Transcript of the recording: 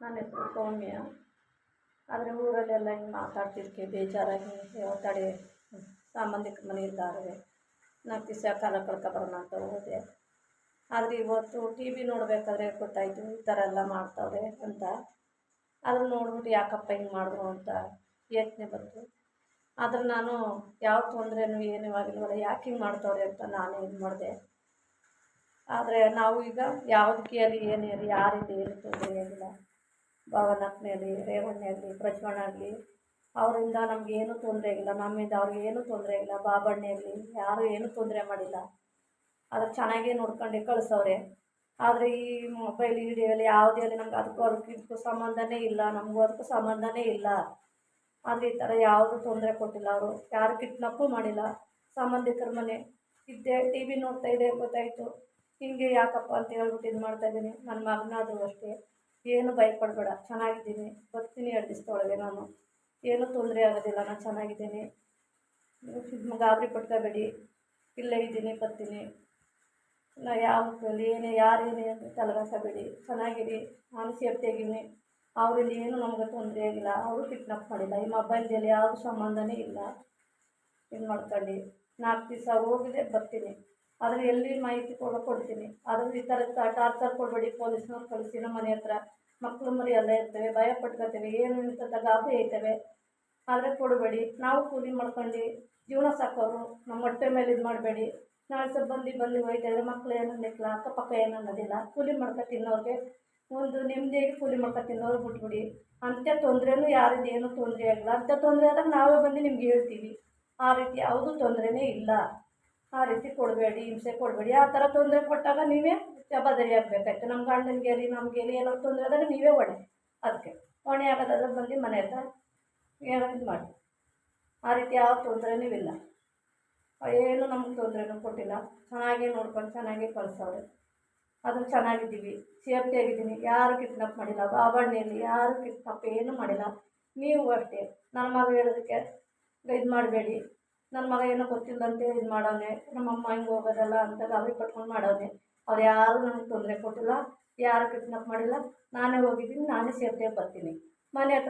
ನನ್ನ ಹೆಸರು ಸೌಮ್ಯ. ಆದರೆ ಊರಲ್ಲೆಲ್ಲ ಹಿಂಗೆ ಮಾತಾಡ್ತಿರ್ತೀವಿ ಬೇಜಾರಾಗಿ ತಡೆ ಸಂಬಂಧಿಕರ ಮನೆ ಇದ್ದಾರೆ ನಾಲ್ಕು ದಿವಸ ಕಾಲ ಕಳ್ಕೊಬರೋಣ ಅಂತ ಹೋದೆ. ಆದರೆ ಇವತ್ತು ಟಿ ವಿ ನೋಡಬೇಕಾದ್ರೆ ಗೊತ್ತಾಯಿತು ಈ ಥರ ಎಲ್ಲ ಮಾಡ್ತಾವ್ರೆ ಅಂತ. ಅದನ್ನು ನೋಡ್ಬಿಟ್ಟು ಯಾಕಪ್ಪ ಹಿಂಗೆ ಮಾಡಿದ್ರು ಅಂತ ಯೋಚನೆ ಬಂತು. ಆದರೆ ನಾನು ಯಾವ ತೊಂದರೆನೂ ಏನೂ ಆಗಿಲ್ವಲ್ಲ, ಯಾಕೆ ಹಿಂಗೆ ಮಾಡ್ತಾವ್ರೆ ಅಂತ ನಾನು ಇದು ಮಾಡಿದೆ. ಆದರೆ ನಾವು ಈಗ ಯಾವುದಕ್ಕೆ ಅಲ್ಲಿ ಏನೇ ಆಗಲಿ ಯಾರಿಂದ ಏನು ತೊಂದರೆ ಆಗಿಲ್ಲ. ಭವನಕ್ಕನೇ ಆಗಲಿ, ರೇವಣ್ಣ ಆಗಲಿ, ಪ್ರಜ್ವಣ್ಣ ಆಗಲಿ, ಅವರಿಂದ ನಮಗೇನು ತೊಂದರೆ ಆಗಿಲ್ಲ. ನಮ್ಮಿಂದ ಅವ್ರಿಗೇನು ತೊಂದರೆ ಆಗಿಲ್ಲ. ಬಾಬಣ್ಣ ಆಗಲಿ ಯಾರೂ ಏನೂ ತೊಂದರೆ ಮಾಡಿಲ್ಲ. ಅದು ಚೆನ್ನಾಗೇ ನೋಡ್ಕೊಂಡೆ ಕಳಿಸವ್ರೆ. ಆದರೆ ಈ ಮೊಬೈಲ್ ವಿಡಿಯೋಲಿ ಯಾವುದೇ ಆಗಲಿ ನಮ್ಗೆ ಇದಕ್ಕೂ ಸಂಬಂಧನೇ ಇಲ್ಲ, ನಮಗೂ ಅದಕ್ಕೂ ಸಂಬಂಧನೇ ಇಲ್ಲ. ಆದರೆ ಈ ಥರ ಯಾವುದೂ ತೊಂದರೆ ಕೊಟ್ಟಿಲ್ಲ. ಅವರು ಯಾರು ಕಿಡ್ನಾಪು ಮಾಡಿಲ್ಲ. ಸಂಬಂಧಿಕರ ಮನೆ ಇದ್ದೆ ಟಿ ವಿ ನೋಡ್ತಾ ಇದೆ ಗೊತ್ತಾಯಿತು. ಹಿಂಗೆ ಯಾಕಪ್ಪ ಅಂತ ಹೇಳ್ಬಿಟ್ಟು ಇದು ಮಾಡ್ತಾಯಿದ್ದೀನಿ. ನನ್ನ ಮಗನಾದರೂ ಅಷ್ಟೇ, ಏನು ಭಯಪಡಬೇಡ, ಚೆನ್ನಾಗಿದ್ದೀನಿ, ಬರ್ತೀನಿ 2 ದಿವಸದೊಳಗೆ. ನಾನು ಏನೂ ತೊಂದರೆ ಆಗೋದಿಲ್ಲ, ನಾನು ಚೆನ್ನಾಗಿದ್ದೀನಿ, ಗಾಬರಿ ಪಡ್ಕೋಬೇಡಿ, ಇಲ್ಲೇ ಇದ್ದೀನಿ, ಬರ್ತೀನಿ. ನಾ ಯಾವ ಏನೇ ಯಾರೇನೇ ಅಂತ ತಲೆಗಾಸಬೇಡಿ, ಚೆನ್ನಾಗಿರಿ, ನಾನು ಸೇಫ್ಟಿಯಾಗಿದ್ದೀನಿ. ಅವರಿಂದ ಏನು ನಮಗೆ ತೊಂದರೆ ಆಗಿಲ್ಲ. ಅವರು ಕಿಡ್ನಾಪ್ ಮಾಡಿಲ್ಲ. ಈ ಮೊಬೈಲ್ದಲ್ಲಿ ಯಾವುದು ಸಂಬಂಧನೇ ಇಲ್ಲ. ಇದು ಮಾಡ್ಕೊಂಡು 4 ದಿವಸ ಹೋಗಿದೆ, ಬರ್ತೀನಿ. ಆದರೆ ಎಲ್ಲಿ ಮಾಹಿತಿ ಕೊಡ್ತೀನಿ. ಆದರೆ ಈ ಥರ ಟಾರ್ಚರ್ ಕೊಡಬೇಡಿ, ಪೊಲೀಸ್ನವ್ರು ಕಳಿಸಿ. ನಮ್ಮ ಮನೆ ಹತ್ರ ಮಕ್ಕಳು ಮರಿ ಎಲ್ಲ ಇರ್ತವೆ, ಭಯ ಪಟ್ಕೋತೇವೆ, ಏನು ಇಂಥ ಗಾಬರಿ ಐತವೆ. ಆದರೆ ಕೊಡಬೇಡಿ. ನಾವು ಕೂಲಿ ಮಾಡ್ಕೊಂಡು ಜೀವನ ಸಾಕೋರು, ನಮ್ಮ ಹೊಟ್ಟೆ ಮೇಲೆ ಇದು ಮಾಡಬೇಡಿ. ನಾಳೆ ಸ್ವಲ್ಪ ಬಂದು ಹೋಯ್ತಾಯಿದ್ರೆ ಮಕ್ಕಳು ಏನು ಅನ್ನಿಲ್ಲ, ಅಕ್ಕಪಕ್ಕ ಏನು ಅನ್ನೋದಿಲ್ಲ. ಕೂಲಿ ಮಾಡ್ಕೊ ತಿನ್ನೋರಿಗೆ ಒಂದು ನೆಮ್ಮದಿಯಾಗಿ ಕೂಲಿ ಮಾಡ್ಕೊ ತಿನ್ನೋರು ಬಿಟ್ಬಿಡಿ. ಅಂಥ ತೊಂದರೆನೂ ಯಾರಿಂದ ಏನೂ ತೊಂದರೆ ಆಗಿಲ್ಲ. ಅಂಥ ತೊಂದರೆ ಆದಾಗ ನಾವೇ ಬಂದು ನಿಮ್ಗೆ ಹೇಳ್ತೀವಿ. ಆ ರೀತಿ ಯಾವುದೂ ತೊಂದರೆನೇ ಇಲ್ಲ. ಆ ರೀತಿ ಕೊಡಬೇಡಿ, ಹಿಂಸೆ ಕೊಡಬೇಡಿ. ಆ ಥರ ತೊಂದರೆ ಕೊಟ್ಟಾಗ ನೀವೇ ಜವಾಬ್ದಾರಿ ಆಗಬೇಕಾಯ್ತು. ನಮ್ಮ ಗಂಡನಿಗೆ ಆಗಲಿ ನಮಗೇಲಿ ಏನಾದ್ರು ತೊಂದರೆ ಆದಾಗ ನೀವೇ ಹೊಣೆ. ಅದಕ್ಕೆ ಹೊಣೆ ಆಗೋದಾದ್ರೆ ಬಂದು ಮನೆ ಹತ್ರ ಏನೋ ಇದು ಮಾಡಿ. ಆ ರೀತಿ ಯಾವ ತೊಂದರೆನೂ ಇಲ್ಲ. ಏನು ನಮ್ಗೆ ತೊಂದರೆನೂ ಕೊಟ್ಟಿಲ್ಲ. ಚೆನ್ನಾಗೇ ನೋಡ್ಕೊಂಡು ಚೆನ್ನಾಗೇ ಕಳಿಸವ್ರೆ. ಅದು ಚೆನ್ನಾಗಿದ್ದೀವಿ, ಸೇಫ್ಟಿಯಾಗಿದ್ದೀನಿ, ಯಾರು ಕಿಡ್ನಾಪ್ ಮಾಡಿಲ್ಲ. ಬಾಬಣ್ಣಲ್ಲಿ ಯಾರು ಕಿಡ್ನಾಪ್ ಏನೂ ಮಾಡಿಲ್ಲ. ನೀವು ಅಷ್ಟೇ ನನ್ನ ಮಗ ಹೇಳೋದಕ್ಕೆ ಇದು ಮಾಡಬೇಡಿ. ನನ್ನ ಮಗ ಏನೋ ಗೊತ್ತಿಲ್ಲದಂತೆ ಇದು ಮಾಡವನೆ, ನಮ್ಮಮ್ಮ ಹಿಂಗೆ ಹೋಗೋದಲ್ಲ ಅಂತ ಗಾಬರಿ ಪಟ್ಕೊಂಡು ಮಾಡವನೆ. ಅವ್ರು ಯಾರೂ ನನಗೆ ತೊಂದರೆ ಕೊಟ್ಟಿಲ್ಲ, ಯಾರು ಕಿಡ್ನಾಪ್ ಮಾಡಿಲ್ಲ. ನಾನೇ ಹೋಗಿದ್ದೀನಿ, ನಾನೇ ಸೇಫ್ಟಿಯಾಗಿ ಬರ್ತೀನಿ. ಮನೆ ಹತ್ರ